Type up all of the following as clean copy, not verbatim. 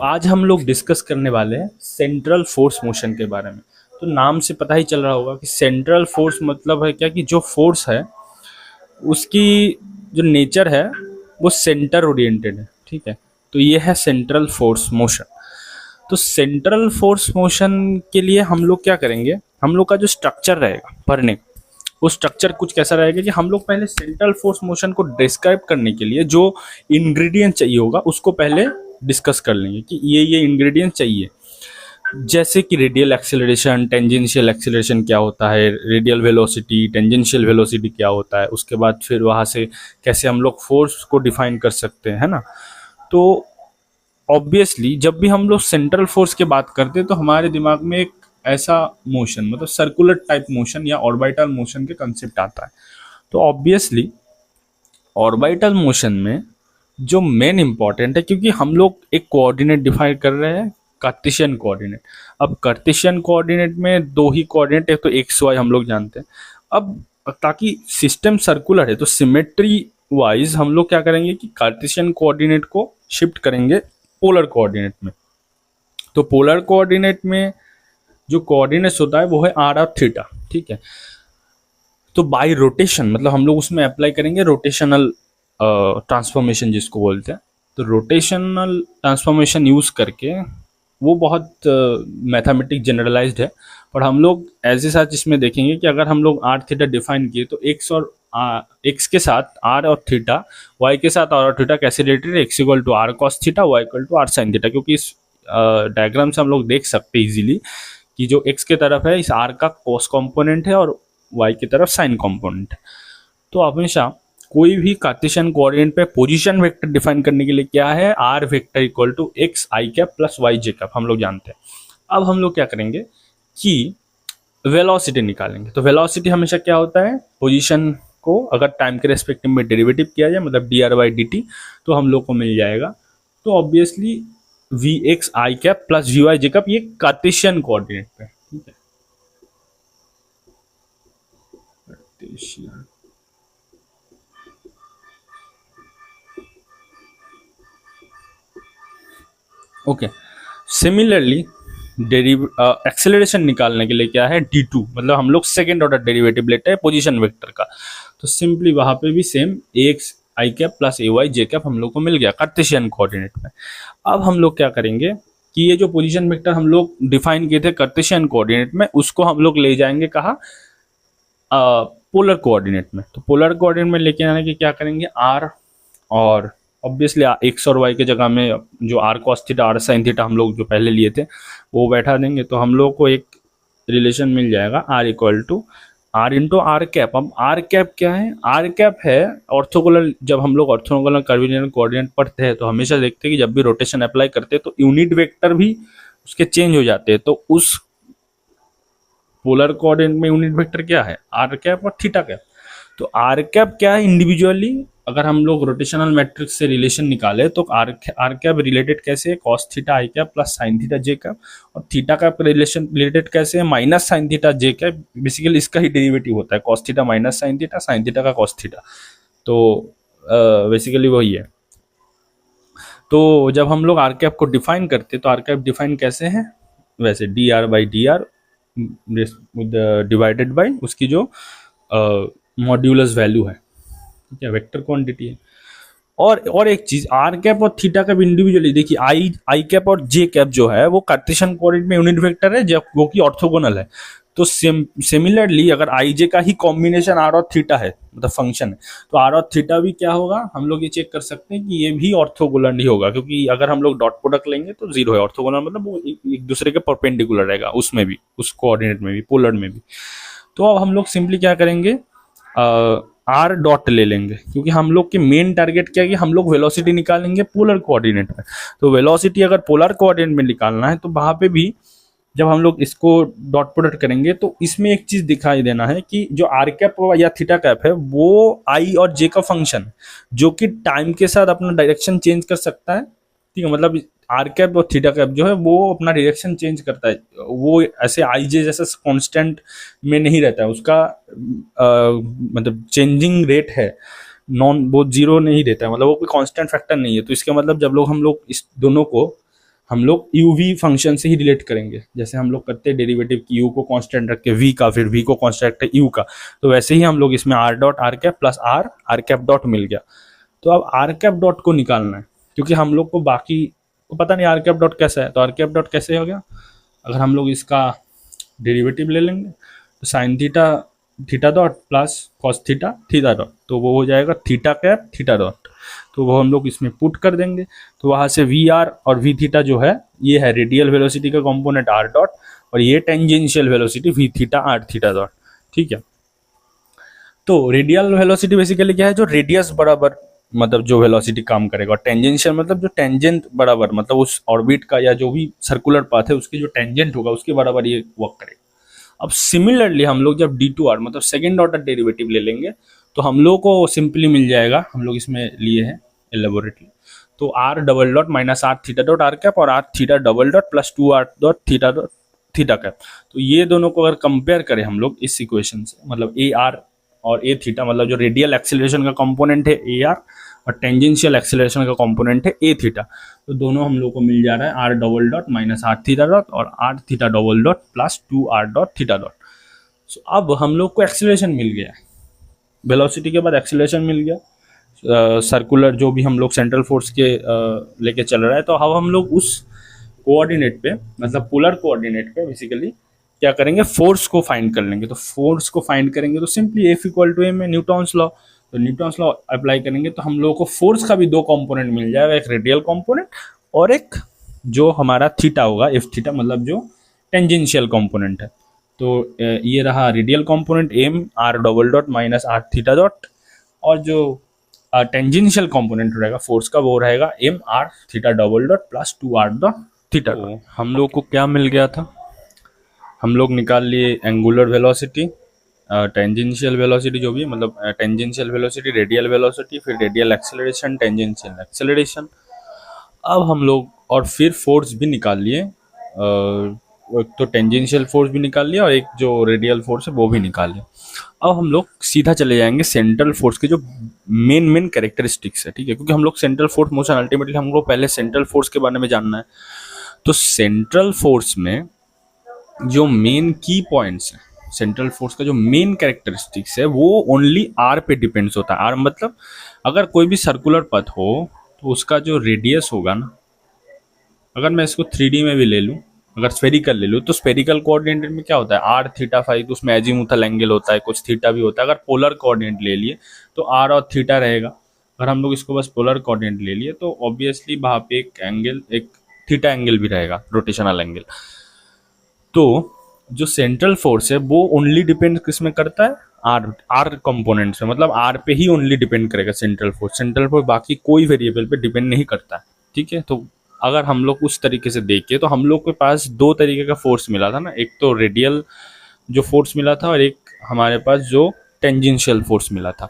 आज हम लोग डिस्कस करने वाले हैं सेंट्रल फोर्स मोशन के बारे में। तो नाम से पता ही चल रहा होगा कि सेंट्रल फोर्स मतलब है क्या, कि जो फोर्स है उसकी जो नेचर है वो सेंटर ओरिएंटेड है। ठीक है, तो ये है सेंट्रल फोर्स मोशन। तो सेंट्रल फोर्स मोशन के लिए हम लोग क्या करेंगे, हम लोग का जो स्ट्रक्चर रहेगा पढ़ने का, वो स्ट्रक्चर कुछ कैसा रहेगा कि हम लोग पहले सेंट्रल फोर्स मोशन को डिस्क्राइब करने के लिए जो इंग्रेडिएंट चाहिए होगा उसको पहले डिस्कस कर लेंगे कि ये इंग्रेडिएंट चाहिए। जैसे कि रेडियल एक्सेलरेशन, टेंजेंशियल एक्सेलरेशन क्या होता है, रेडियल वेलोसिटी, टेंजेंशियल वेलोसिटी क्या होता है, उसके बाद फिर वहाँ से कैसे हम लोग फोर्स को डिफाइन कर सकते हैं, है ना। तो ऑब्वियसली जब भी हम लोग सेंट्रल फोर्स की बात करते हैं तो हमारे दिमाग में एक ऐसा मोशन, मतलब सर्कुलर टाइप मोशन या ऑर्बिटल मोशन के कंसेप्ट आता है। तो ऑब्वियसली ऑर्बिटल मोशन में जो मेन इंपॉर्टेंट है, क्योंकि हम लोग एक कोऑर्डिनेट डिफाइन कर रहे हैं, कार्टेशियन कोऑर्डिनेट। अब कार्टेशियन कोऑर्डिनेट में दो ही कोऑर्डिनेट है, तो एक्स वाई हम लोग जानते हैं। अब ताकि सिस्टम सर्कुलर है तो सिमेट्री वाइज हम लोग क्या करेंगे कि कार्टेशियन कोऑर्डिनेट को शिफ्ट करेंगे पोलर कोऑर्डिनेट में। तो पोलर कोऑर्डिनेट में जो कोऑर्डिनेट्स होता है वो है आर और थीटा। ठीक है, तो बाय रोटेशन मतलब हम लोग उसमें अप्लाई करेंगे रोटेशनल ट्रांसफॉर्मेशन जिसको बोलते हैं। तो रोटेशनल ट्रांसफॉर्मेशन यूज करके वो बहुत मैथमेटिक जनरलाइज्ड है, पर हम लोग एज ए सच इसमें देखेंगे कि अगर हम लोग आर थीटा डिफाइन किए तो एक्स के साथ आर और थीटा, वाई के साथ आर और थीटा कैसे रिलेटेड है, x equal to r cos theta, y equal to r sine theta. क्योंकि इस डायग्राम से हम लोग देख सकते हैं इजीली कि जो एक्स के तरफ है इस आर का कॉस कंपोनेंट है और वाई की तरफ साइन कंपोनेंट है। तो हमेशा कोई भी कार्टेशियन कोऑर्डिनेट पे पोजीशन वेक्टर डिफाइन करने के लिए क्या है, r vector equal to x i cap plus y j cap, हम लोग जानते हैं। अब हम लोग क्या करेंगे कि वेलोसिटी निकालेंगे। तो वेलोसिटी हमेशा क्या होता है, पोजीशन को अगर टाइम के रेस्पेक्टिव में डेरिवेटिव किया जाए मतलब d r by d t, तो हम लोग को मिल जाएगा। तो obviously v x i cap plus v y j cap, ये कार्टेशियन कोऑर्डिनेट पे। ठीक है, कार्टेशियन। ओके, सिमिलरली एक्सेलरेशन निकालने के लिए क्या है, d2 मतलब हम लोग सेकेंड ऑर्डर डेरिवेटिव लेते हैं पोजीशन वेक्टर का। तो सिंपली वहां पे भी same x i cap plus A Y j cap हम लोग को मिल गया कार्टेशियन कोऑर्डिनेट में। अब हम लोग क्या करेंगे कि ये जो पोजीशन वेक्टर हम लोग डिफाइन किए थे कार्टेशियन कोऑर्डिनेट में, उसको हम लोग ले जाएंगे कहाँ, पोलर कोऑर्डिनेट में। तो पोलर कोऑर्डिनेट में लेके आने के क्या करेंगे, आर और ऑब्वियसली एक्स और वाई के जगह में जो r cos theta r sine theta हम लोग जो पहले लिए थे वो बैठा देंगे। तो हम लोग को एक रिलेशन मिल जाएगा r equal to r into r cap. अब आर कैप क्या है, आर कैप है ऑर्थोगोनल। जब हम लोग ऑर्थोगोनल कर्वीलिनियर कोऑर्डिनेट पढ़ते हैं तो हमेशा देखते हैं कि जब भी रोटेशन अप्लाई करते हैं तो यूनिट वेक्टर भी उसके चेंज हो जाते हैं। तो उस पोलर कोऑर्डिनेट में यूनिट वेक्टर क्या है, आर कैप और थीटा कैप। तो आर कैप क्या है, इंडिविजुअली अगर हम लोग रोटेशनल मैट्रिक्स से रिलेशन निकाले तो आर कैप रिलेटेड कैसे है, कॉस थीटा आई कैप प्लस साइन थीटा जे कैप, और थीटा कैप रिलेशन रिलेटेड कैसे है, माइनस साइन थीटा जे कैप। बेसिकली इसका ही डेरिवेटिव होता है, cos theta minus sine theta, sine theta का कॉस थीटा। तो बेसिकली वही है। तो जब हम लोग आर कैप को डिफाइन करते तो आर कैप डिफाइन कैसे है, वैसे D r by D R divided by उसकी जो मॉड्यूलस वैल्यू है, ठीक है, वेक्टर क्वांटिटी है। और एक चीज, आर कैप और थीटा कैप इंडिविजुअली देखिए, आई कैप और जे कैप जो है वो कार्टेशियन कोऑर्डिनेट में यूनिट वेक्टर है, जब वो की ऑर्थोगोनल है। तो सिमिलरली अगर आई जे का ही कॉम्बिनेशन आर और थीटा है, मतलब फंक्शन है, तो आर और थीटा भी क्या होगा, हम लोग ये चेक कर सकते हैं कि ये भी ऑर्थोगोनल ही होगा। क्योंकि अगर हम लोग डॉट प्रोडक्ट लेंगे तो जीरो है, ऑर्थोगोनल मतलब वो एक दूसरे के परपेंडिकुलर रहेगा, उसमें भी, उस कोऑर्डिनेट में भी, पोलर में भी। तो अब हम लोग सिंपली क्या करेंगे, आर डॉट ले लेंगे, क्योंकि हम लोग के मेन टारगेट क्या है कि हम लोग वेलोसिटी निकालेंगे पोलर कोऑर्डिनेट में। तो वेलोसिटी अगर पोलर कोऑर्डिनेट में निकालना है तो वहां पे भी जब हम लोग इसको डॉट प्रोडक्ट करेंगे तो इसमें एक चीज दिखाई देना है कि जो आर कैप या थीटा कैप है वो आई और जे का फंक्शन, जो कि टाइम के साथ अपना डायरेक्शन चेंज कर सकता है। ठीक है, मतलब आर कैप और थीटा कैप जो है वो अपना डायरेक्शन चेंज करता है, वो ऐसे आई जे जैसा कांस्टेंट में नहीं रहता है, उसका मतलब चेंजिंग रेट है, नॉन वो जीरो नहीं रहता है, मतलब वो कोई कांस्टेंट फैक्टर नहीं है। तो इसका मतलब जब हम लोग इस दोनों को हम लोग यू वी फंक्शन से ही रिलेट करेंगे। जैसे हम लोग करते हैं डेरिवेटिव की यू को कांस्टेंट रख के वी का, फिर वी को कांस्टेंट रख के यू का, तो वैसे ही हम लोग इसमें R dot R cap plus R cap dot मिल गया। तो अब आर कैप डॉट को निकालना है, क्योंकि हम लोग को बाकी को पता नहीं आर कैप डॉट कैसा है। तो आर कैप डॉट कैसे हो गया, अगर हम लोग इसका डेरिवेटिव ले लेंगे तो sine theta theta dot plus cos theta theta dot, तो वो हो जाएगा थीटा कैप थीटा डॉट। तो वो हम लोग इसमें पुट कर देंगे, तो वहाँ से वी आर और वी थीटा जो है ये है रेडियल वेलोसिटी का कंपोनेंट आर डॉट, और ये tangential velocity v theta r theta dot. ठीक है, तो रेडियल वेलोसिटी बेसिकली क्या है, जो रेडियस बराबर मतलब जो वेलोसिटी काम करेगा, और टेंजेंशियल मतलब जो टेंजेंट बराबर मतलब उस ऑर्बिट का या जो भी सर्कुलर पाथ है उसकी जो टेंजेंट होगा उसके बराबर ये वर्क करेगा। अब सिमिलरली हम लोग जब डी टू आर मतलब सेकेंड ऑर्डर डेरिवेटिव ले लेंगे तो हम लोग को सिंपली मिल जाएगा, हम लोग इसमें लिए हैं एलेबोरेटली, तो R double dot minus are theta dot R cap और R theta double dot plus two are dot theta cap. तो ये दोनों को अगर कंपेयर करें हम लोग इस इक्वेशन से, मतलब ए आर और ए थीटा, मतलब जो रेडियल एक्सेलरेशन का कंपोनेंट है ए आर और टेंजेंशियल एक्सेलरेशन का कंपोनेंट है ए थीटा, तो दोनों हम लोग को मिल जा रहा है R double dot minus are theta dot और R theta double dot plus two are dot theta dot. So अब हम लोग को एक्सेलरेशन मिल गया, वेलोसिटी के बाद एक्सेलरेशन मिल गया सर्कुलर जो भी हम लोग सेंट्रल फोर्स के लेके चल रहा है। तो अब हम लोग उस कोऑर्डिनेट पे मतलब पोलर कोऑर्डिनेट पे बेसिकली क्या करेंगे, फोर्स को फाइंड कर लेंगे। तो फोर्स को फाइंड करेंगे तो simply f equal to m है, न्यूटन्स लॉ, तो न्यूटन्स लॉ अप्लाई करेंगे तो हम लोगों को फोर्स का भी दो कंपोनेंट मिल जाएगा, एक रेडियल कंपोनेंट और एक जो हमारा थीटा होगा एफ थीटा, मतलब जो टेंजेंशियल कंपोनेंट है। तो ये रहा radial component m r double dot minus are theta dot, और जो टेंजेंशियल कंपोनेंट रहेगा फोर्स का वो रहेगा m r theta double dot plus two are dot theta. हम लोग को क्या मिल गया था, हम लोग निकाल लिए एंगुलर वेलोसिटी, टेंजेंशियल वेलोसिटी जो भी है, मतलब टेंजेंशियल वेलोसिटी, रेडियल वेलोसिटी, फिर रेडियल एक्सेलरेशन, टेंजेंशियल एक्सेलरेशन। अब हम लोग और फिर फोर्स भी निकाल लिए, एक तो टेंजेंशियल फोर्स भी निकाल लिया और एक जो रेडियल फोर्स है वो भी निकाल लिया। अब हम लोग सीधा चले जाएंगे सेंट्रल फोर्स के जो मेन कैरेक्टरिस्टिक्स है, ठीक है, क्योंकि हम लोग सेंट्रल फोर्स मोशन अल्टीमेटली हमको पहले सेंट्रल फोर्स के बारे में जानना है। तो सेंट्रल फोर्स में जो मेन की पॉइंट्स हैं, सेंट्रल फोर्स का जो मेन कैरेक्टरिस्टिक्स है वो ओनली आर पे डिपेंड्स होता है। आर मतलब अगर कोई भी सर्कुलर पथ हो तो उसका जो रेडियस होगा ना, अगर मैं इसको 3D में भी ले लूँ, अगर स्फेरिकल ले लूँ तो स्फेरिकल कोऑर्डिनेट में क्या होता है आर थीटा फाइव, तो उसमें एजीमुथल एंगल होता है, कुछ थीटा भी होता है। अगर पोलर कोऑर्डिनेट ले लिए तो आर और थीटा रहेगा। अगर हम लोग इसको बस पोलर कोऑर्डिनेट ले लिए तो ऑब्वियसली वहाँ पे एक एंगल, एक थीटा एंगल भी रहेगा, रोटेशनल एंगल। तो जो सेंट्रल फोर्स है वो ओनली डिपेंड किस में करता है, आर कंपोनेंट्स में, मतलब आर पे ही ओनली डिपेंड करेगा सेंट्रल फोर्स। सेंट्रल फोर्स बाकी कोई वेरिएबल पे डिपेंड नहीं करता है, ठीक है। तो अगर हम लोग उस तरीके से देखिए तो हम लोग के पास दो तरीके का फोर्स मिला था ना, एक तो रेडियल जो फोर्स मिला था और एक हमारे पास जो टेंजेंशियल फोर्स मिला था।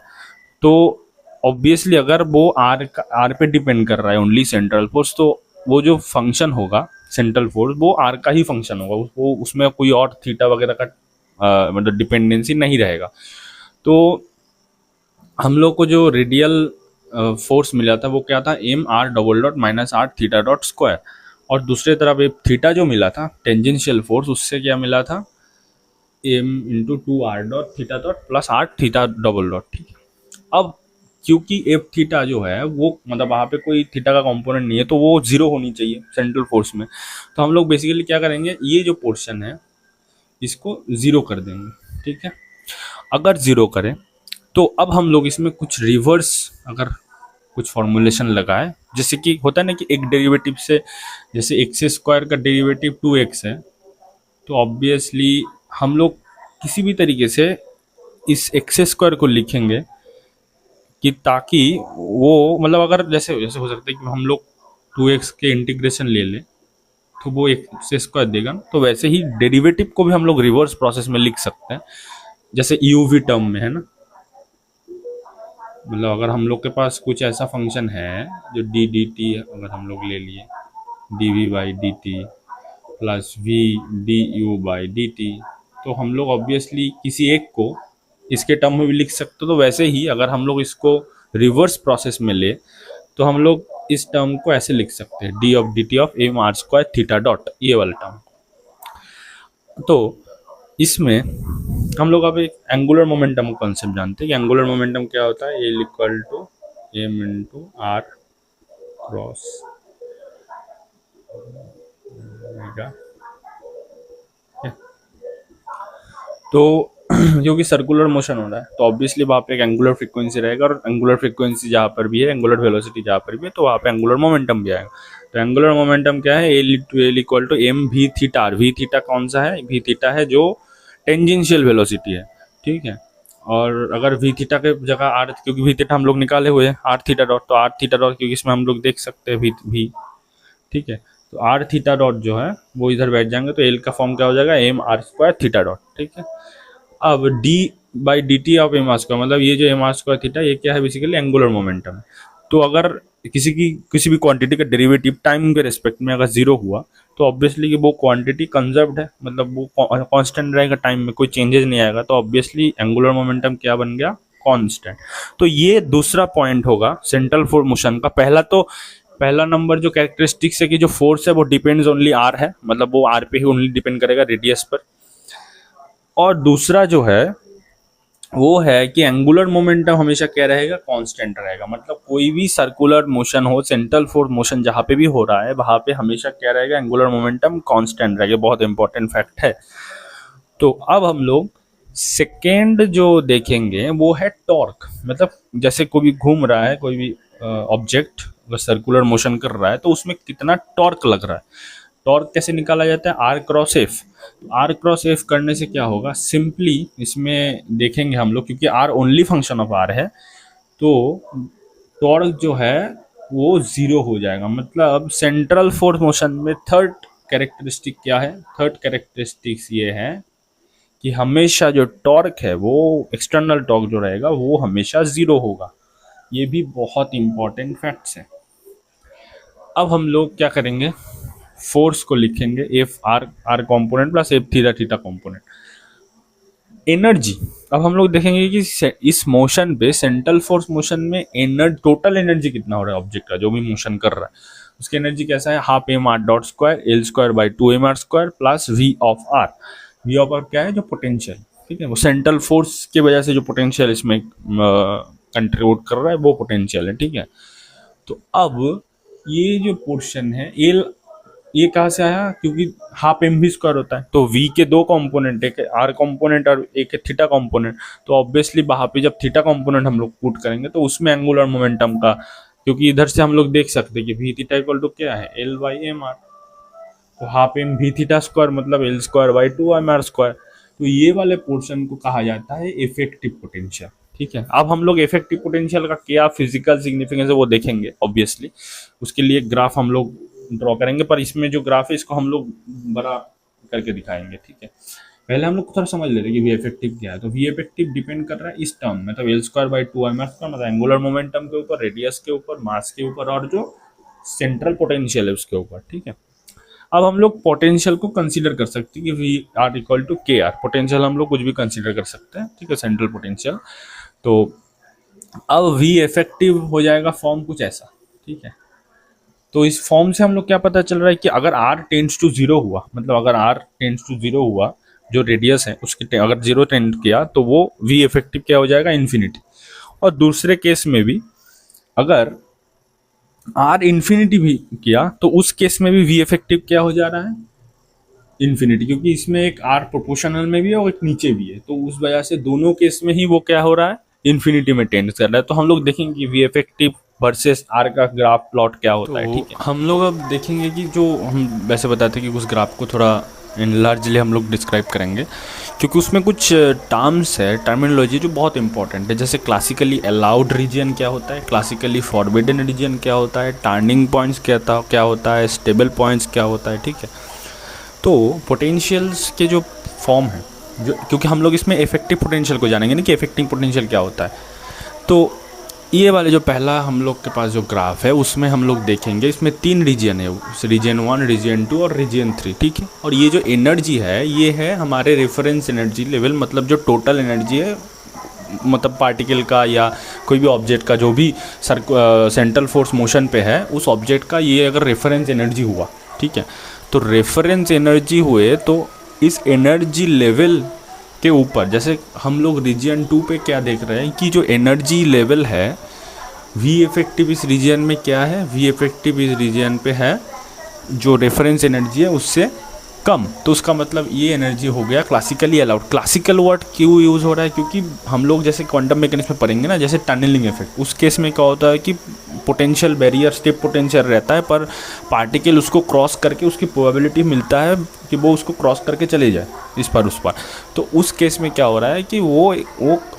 तो ऑब्वियसली अगर वो आर पे डिपेंड कर रहा है ओनली सेंट्रल फोर्स, तो वो जो फंक्शन होगा सेंट्रल फोर्स वो आर का ही फंक्शन होगा, वो उसमें कोई और थीटा वगैरह का मतलब डिपेंडेंसी नहीं रहेगा। तो हम लोग को जो रेडियल फोर्स मिला था वो क्या था, m r double dot minus are theta dot square, और दूसरे तरफ एक थीटा जो मिला था टेंजेंशियल फोर्स, उससे क्या मिला था m into two are dot theta dot plus r theta double dot, ठीक है। अब क्योंकि एफ थीटा जो है वो मतलब वहाँ पे कोई थीटा का कंपोनेंट नहीं है तो वो जीरो होनी चाहिए सेंट्रल फोर्स में, तो हम लोग बेसिकली क्या करेंगे, ये जो पोर्शन है इसको जीरो कर देंगे, ठीक है। अगर जीरो करें तो अब हम लोग इसमें कुछ रिवर्स अगर कुछ फॉर्मूलेशन लगाए, जैसे कि होता है ना कि एक डेरिवेटिव से, जैसे एक्स स्क्वायर का डेरिवेटिव 2x है, तो ऑब्वियसली हम लोग किसी भी तरीके से इस एक्स स्क्वायर को लिखेंगे कि ताकि वो मतलब अगर जैसे जैसे हो सकता है कि हम लोग 2x के इंटीग्रेशन ले लें तो वो एक्स स्क्वायर देगा, तो वैसे ही डेरिवेटिव को भी हम लोग रिवर्स प्रोसेस में लिख सकते हैं, जैसे यूवी टर्म में है ना। मतलब अगर हम लोग के पास कुछ ऐसा फंक्शन है जो डी डी टी अगर हम लोग ले लिए d v by d t plus v d u by d t, तो हम लोग ऑब्वियसली किसी एक को इसके टर्म में भी लिख सकते हो। तो वैसे ही अगर हम लोग इसको रिवर्स प्रोसेस में ले तो हम लोग इस टर्म को ऐसे लिख सकते हैं, d of d t of m r square theta dot, ये वाला टर्म। तो इसमें हम लोग अब एक एंगुलर मोमेंटम का कॉन्सेप्ट जानते हैं कि एंगुलर मोमेंटम क्या होता है, l equal to m into r cross omega. तो क्योंकि सर्कुलर मोशन हो रहा है तो ऑब्वियसली वहाँ पे एक एंगुलर फ्रीक्वेंसी रहेगा, और एंगुलर फ्रीक्वेंसी जहाँ पर भी है, एंगुलर वेलोसिटी जहाँ पर भी है, तो वहाँ पे एंगुलर मोमेंटम भी आएगा। तो एंगुलर मोमेंटम क्या है, l equal to m we theta r. V theta कौन सा है, वी थीटा है जो टेंजेंशियल वेलोसिटी है, ठीक है। और अगर वी थीटा के जगह आर, क्योंकि वी थीटा हम लोग निकाले हुए हैं आर थीटा डॉट, तो आर थीटा डॉट क्योंकि इसमें हम लोग देख सकते हैं वी, ठीक है। तो आर थीटा डॉट जो है वो इधर बैठ जाएंगे, तो एल का फॉर्म क्या हो जाएगा, m r square theta dot, ठीक है। अब d by d t of m r square, मतलब ये जो एम आर स्क्वायर थीटा ये क्या है, बेसिकली एंगुलर मोमेंटम। तो अगर किसी भी क्वांटिटी का डेरिवेटिव टाइम के रेस्पेक्ट में अगर जीरो हुआ तो ऑब्वियसली कि वो क्वांटिटी कंजर्व्ड है, मतलब वो कांस्टेंट रहेगा, टाइम में कोई चेंजेस नहीं आएगा, तो ऑब्वियसली एंगुलर मोमेंटम क्या बन गया, कांस्टेंट। तो ये दूसरा पॉइंट होगा सेंट्रल फोर्स मोशन का। पहला नंबर जो कैरेक्टरिस्टिक्स है कि जो फोर्स है वो डिपेंड्स ओनली आर है, मतलब वो आर पे ही ओनली डिपेंड करेगा, रेडियस पर। और दूसरा जो है वो है कि एंगुलर मोमेंटम हमेशा क्या रहेगा, कांस्टेंट रहेगा। मतलब कोई भी सर्कुलर मोशन हो, सेंट्रल फोर्स मोशन जहाँ पे भी हो रहा है वहाँ पे हमेशा क्या रहेगा, एंगुलर मोमेंटम कांस्टेंट रहेगा। बहुत इंपॉर्टेंट फैक्ट है। तो अब हम लोग सेकेंड जो देखेंगे वो है टॉर्क। मतलब जैसे कोई भी घूम रहा है, कोई भी ऑब्जेक्ट अगर सर्कुलर मोशन कर रहा है तो उसमें कितना टॉर्क लग रहा है। टॉर्क कैसे निकाला जाता है, r cross f. R cross f करने से क्या होगा, सिंपली इसमें देखेंगे हम लोग, क्योंकि r only function of r है, तो टॉर्क जो है वो जीरो हो जाएगा। मतलब सेंट्रल फोर्स मोशन में थर्ड कैरेक्टरिस्टिक क्या है, थर्ड कैरेक्टरिस्टिक्स ये है कि हमेशा जो टॉर्क है वो एक्सटर्नल टॉर्क जो रहेगा वो हमेशा जीरो होगा। ये भी बहुत इंपॉर्टेंट फैक्ट्स है। अब हम लोग क्या करेंगे, फोर्स को लिखेंगे F R component plus F theta theta component. Energy, अब हम लोग देखेंगे कि इस मोशन पे सेंट्रल फोर्स मोशन में टोटल एनर्जी कितना हो रहा है ऑब्जेक्ट का, जो भी मोशन कर रहा है उसकी एनर्जी कैसा है, half m r dot square l square by 2 mr square plus v of r. V of r क्या है, जो पोटेंशियल, ठीक है, वो सेंट्रल फोर्स की वजह से जो पोटेंशियल इसमें कंट्रीब्यूट कर रहा है वो पोटेंशियल है, ठीक है। तो अब ये जो पोर्शन है एल, ये कहाँ से आया, क्योंकि हाफ एम वी स्क्वायर होता है, तो वी के दो कंपोनेंट, एक आर कंपोनेंट और एक थीटा कंपोनेंट। तो ऑब्वियसली वहाँ पे जब थीटा कंपोनेंट हम लोग पुट करेंगे तो उसमें एंगुलर मोमेंटम का, क्योंकि इधर से हम लोग देख सकते हैं कि वी थीटा इक्वल टू क्या है, एल बाई एम आर। तो half M we theta square मतलब L square by 2 mr square. तो ये वाले पोर्शन को कहा जाता है इफेक्टिव पोटेंशियल, ठीक है। अब हम लोग इफेक्टिव पोटेंशियल का क्या फिजिकल सिग्निफिकेंस है वो देखेंगे ऑब्वियसली। उसके लिए ग्राफ हम लोग ड्रॉ करेंगे, पर इसमें जो ग्राफ है इसको हम लोग बड़ा करके दिखाएंगे, ठीक है। पहले हम लोग थोड़ा समझ ले रहे हैं कि वी इफेक्टिव क्या है। तो वी इफेक्टिव डिपेंड कर रहा है इस टर्म में, तो L square by 2 mr square, मतलब एंगुलर मोमेंटम के ऊपर, रेडियस के ऊपर, मास के ऊपर, और जो सेंट्रल पोटेंशियल है उसके ऊपर, ठीक है। अब हम लोग पोटेंशियल को कंसीडर कर सकते हैं कि वी आर इक्वल टू के आर। पोटेंशियल हम लोग कुछ भी कंसीडर कर सकते हैं, ठीक है, सेंट्रल पोटेंशियल। तो अब वी इफेक्टिव हो जाएगा फॉर्म कुछ ऐसा, ठीक है। तो इस फॉर्म से हम लोग क्या पता चल रहा है कि अगर r टेंड्स टू जीरो हुआ, मतलब अगर r टेंड्स टू जीरो हुआ, जो रेडियस है उसके अगर जीरो टेंड किया तो वो v इफेक्टिव क्या हो जाएगा, इन्फिनिटी। और दूसरे केस में भी अगर r इन्फिनिटी भी किया तो उस केस में भी v इफेक्टिव क्या हो जा रहा है, इन्फिनिटी, क्योंकि इसमें एक r प्रोपोर्शनल में भी है और एक नीचे भी है, तो उस वजह से दोनों केस में ही वो क्या हो रहा है, इन्फिनिटी में टेंड कर रहा है। तो हम लोग देखेंगे कि v इफेक्टिव वर्सेस आर का ग्राफ प्लॉट क्या होता है, ठीक है। हम लोग अब देखेंगे कि जो हम वैसे बताते हैं कि उस ग्राफ को थोड़ा लार्जली हम लोग डिस्क्राइब करेंगे, क्योंकि उसमें कुछ टर्म्स है, टर्मिनोलॉजी जो बहुत इंपॉर्टेंट है। जैसे क्लासिकली अलाउड रीजन क्या होता है, क्लासिकली फॉरबिडन रीजन क्या होता है, टर्निंग पॉइंट्स क्या होता है, स्टेबल पॉइंट्स क्या होता है, ठीक है। तो पोटेंशियल्स के जो फॉर्म है, जो क्योंकि हम लोग इसमें इफेक्टिव पोटेंशियल को जानेंगे ना कि इफेक्टिव पोटेंशियल क्या होता है। तो ये वाले जो पहला हम लोग के पास जो ग्राफ है उसमें हम लोग देखेंगे, इसमें 3 रीजन है, रीजन 1, रीजन 2 और रीजन 3, ठीक है। और ये जो एनर्जी है ये है हमारे रेफरेंस एनर्जी लेवल, मतलब जो टोटल एनर्जी है मतलब पार्टिकल का या कोई भी ऑब्जेक्ट का जो भी सेंट्रल फोर्स मोशन पे है उस ऑब्जेक्ट का ये अगर रेफरेंस एनर्जी हुआ, ठीक है, तो रेफरेंस एनर्जी हुए तो इस एनर्जी लेवल के ऊपर, जैसे हम लोग रीजन 2 पे क्या देख रहे हैं कि जो एनर्जी लेवल है वी इफेक्टिव इस रीजन में क्या है, वी इफेक्टिव इस रीजन पे है जो रेफरेंस एनर्जी है उससे कम, तो उसका मतलब ये एनर्जी हो गया क्लासिकली अलाउड। क्लासिकल वर्ड क्यों यूज़ हो रहा है, क्योंकि हम लोग जैसे क्वांटम मैकेनिक्स में पढ़ेंगे ना, जैसे टनलिंग इफेक्ट, उस केस में क्या होता है कि पोटेंशियल बैरियर स्टेप पोटेंशियल रहता है, पर पार्टिकल उसको क्रॉस करके उसकी प्रोबेबिलिटी मिलता है कि वो उसको क्रॉस करके चले जाए इस पर उस पर। तो उस केस में क्या हो रहा है कि वो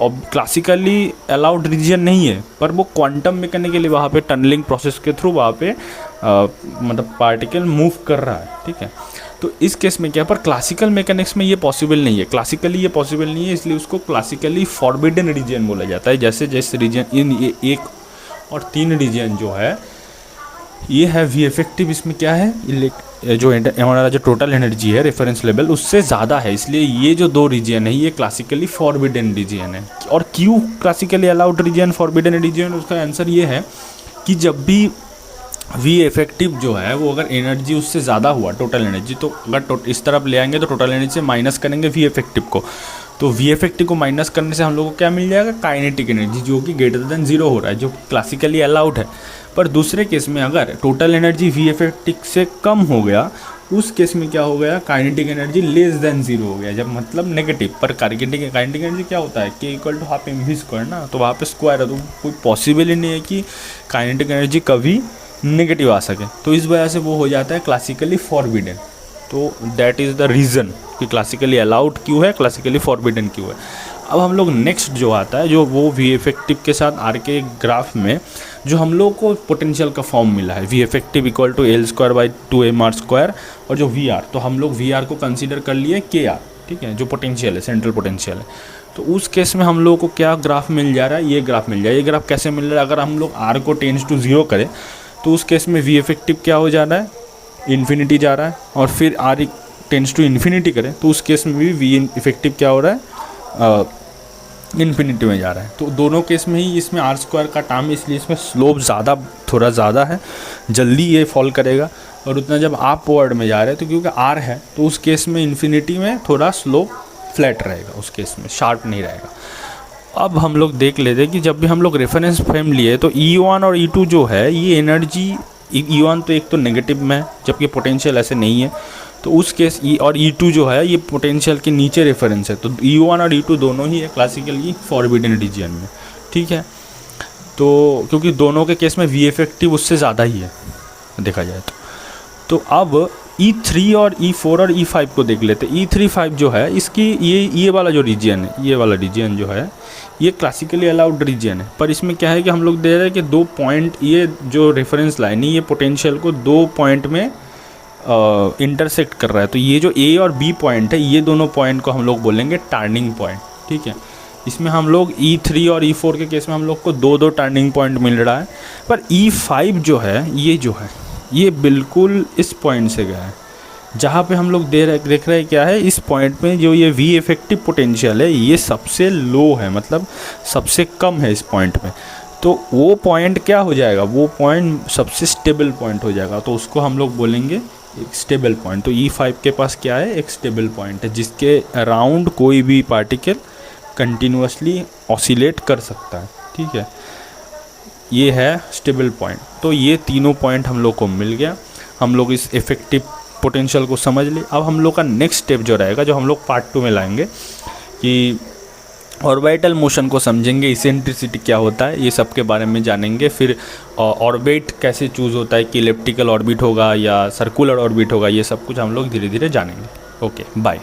क्लासिकली अलाउड रीजन नहीं है, पर वो क्वांटम मैकेनिकली वहाँ पे टनलिंग प्रोसेस के थ्रू वहाँ पे मतलब पार्टिकल मूव कर रहा है, ठीक है। तो इस केस में क्या, पर क्लासिकल मैकेनिक्स में ये पॉसिबल नहीं है, क्लासिकली ये पॉसिबल नहीं है, इसलिए उसको क्लासिकली फॉरबिडन रीजन बोला जाता है। जैसे जैसे रीजन इन ये 1 और 3 रीजन जो है ये है वी इफेक्टिव, इसमें क्या है जो हमारा जो टोटल एनर्जी है रेफरेंस लेवल उससे ज़्यादा है, इसलिए ये जो 2 रीजन है ये क्लासिकली फॉरबिडन रीजन है। और क्यों classically allowed region forbidden region, उसका आंसर ये है कि जब भी वी इफेक्टिव जो है वो अगर एनर्जी उससे ज़्यादा हुआ टोटल एनर्जी, तो अगर इस तरफ ले आएंगे तो टोटल एनर्जी से माइनस करेंगे वी इफेक्टिव को, तो वी इफेक्टिव को माइनस करने से हम लोग को क्या मिल जाएगा, काइनेटिक एनर्जी, जो कि ग्रेटर देन 0 हो रहा है, जो क्लासिकली अलाउड है। पर दूसरे केस में अगर टोटल एनर्जी वी इफेक्टिव से कम हो गया, उस केस में क्या हो गया, काइनेटिक एनर्जी लेस देन 0 हो गया, जब मतलब नेगेटिव। पर काइनेटिक एनर्जी क्या होता है, K equal to half M v square ना, तो वहाँ पे स्क्वायर है, तो कोई पॉसिबल ही नहीं है कि काइनेटिक एनर्जी कभी नेगेटिव आ सके, तो इस वजह से वो हो जाता है क्लासिकली फॉरबिडन। तो दैट इज़ द रीज़न कि क्लासिकली अलाउड क्यों है, क्लासिकली फॉरबिडन क्यों है। अब हम लोग नेक्स्ट जो आता है, जो वो वी इफेक्टिव के साथ आर के ग्राफ में जो हम लोग को पोटेंशियल का फॉर्म मिला है, v effective equal to l square by 2m r square, और जो वी आर, तो हम लोग वी आर को कंसिडर कर लिए के आर, ठीक है, जो पोटेंशियल है, सेंट्रल पोटेंशियल है। तो उस केस में हम लोगों को क्या ग्राफ मिल जा रहा है, ये ग्राफ मिल जाए। ये ग्राफ कैसे मिल रहा है, अगर हम लोग आर को टेंड्स टू 0 करें तो उस केस में वी इफेक्टिव क्या हो जा रहा है, इन्फिनिटी जा रहा है, और फिर आर टेंड्स टू इन्फिनिटी करें तो उस केस में भी वी इफेक्टिव क्या हो रहा है, इन्फिनिटी में जा रहा है। तो दोनों केस में ही इसमें आर स्क्वायर का टर्म, इसलिए इसमें स्लोप थोड़ा ज़्यादा है, जल्दी ये फॉल करेगा, और उतना जब आप वर्ड में जा रहे हैं तो क्योंकि आर है तो उस केस में इन्फिनिटी में थोड़ा स्लोप फ्लैट रहेगा, उस केस में शार्प नहीं रहेगा। अब हम लोग देख लेते हैं कि जब भी हम लोग रेफरेंस फ्रेम लिए तो E1 और E2 जो है ये एनर्जी, E1 तो एक तो नेगेटिव में है जबकि पोटेंशियल ऐसे नहीं है, तो उस केस E और E2 जो है ये पोटेंशियल के नीचे रेफरेंस है, तो E1 और E2 दोनों ही है क्लासिकली फॉरबिडन रीजन में, ठीक है। तो क्योंकि दोनों के केस में वी इफेक्टिव उससे ज़्यादा ही है देखा जाए तो अब E3 और E4 और E5 को देख लेते हैं। E3-5 जो है इसकी ये वाला जो रीजन है, ये वाला रीजन जो है ये क्लासिकली अलाउड रीजन है, पर इसमें क्या है कि हम लोग दे रहे हैं कि 2 पॉइंट, ये जो रेफरेंस लाइन है ये पोटेंशियल को 2 पॉइंट में इंटरसेक्ट कर रहा है, तो ये जो A और B पॉइंट है ये दोनों पॉइंट को हम लोग बोलेंगे टर्निंग पॉइंट, ठीक है। इसमें हम लोग E3 और E4 के केस में हम लोग को 2 टर्निंग पॉइंट मिल रहा है, पर E5 जो है ये बिल्कुल इस पॉइंट से गया है, जहाँ पे हम लोग देख रहे हैं क्या है, इस पॉइंट पे जो ये वी इफेक्टिव पोटेंशियल है ये सबसे लो है, मतलब सबसे कम है इस पॉइंट पे, तो वो पॉइंट क्या हो जाएगा, वो पॉइंट सबसे स्टेबल पॉइंट हो जाएगा, तो उसको हम लोग बोलेंगे एक स्टेबल पॉइंट। तो E5 के पास क्या है, एक स्टेबल पॉइंट है जिसके अराउंड कोई भी पार्टिकल कंटिन्यूसली ऑसिलेट कर सकता है, ठीक है, ये है स्टेबल पॉइंट। तो ये तीनों पॉइंट हम लोग को मिल गया, हम लोग इस इफेक्टिव पोटेंशियल को समझ ली। अब हम लोग का नेक्स्ट स्टेप जो रहेगा, जो हम लोग पार्ट 2 में लाएंगे, कि ऑर्बिटल मोशन को समझेंगे, इसेंट्रिसिटी क्या होता है ये सब के बारे में जानेंगे, फिर ऑर्बिट कैसे चूज़ होता है कि इलिप्टिकल ऑर्बिट होगा या सर्कुलर ऑर्बिट होगा, ये सब कुछ हम लोग धीरे धीरे जानेंगे। Okay, bye.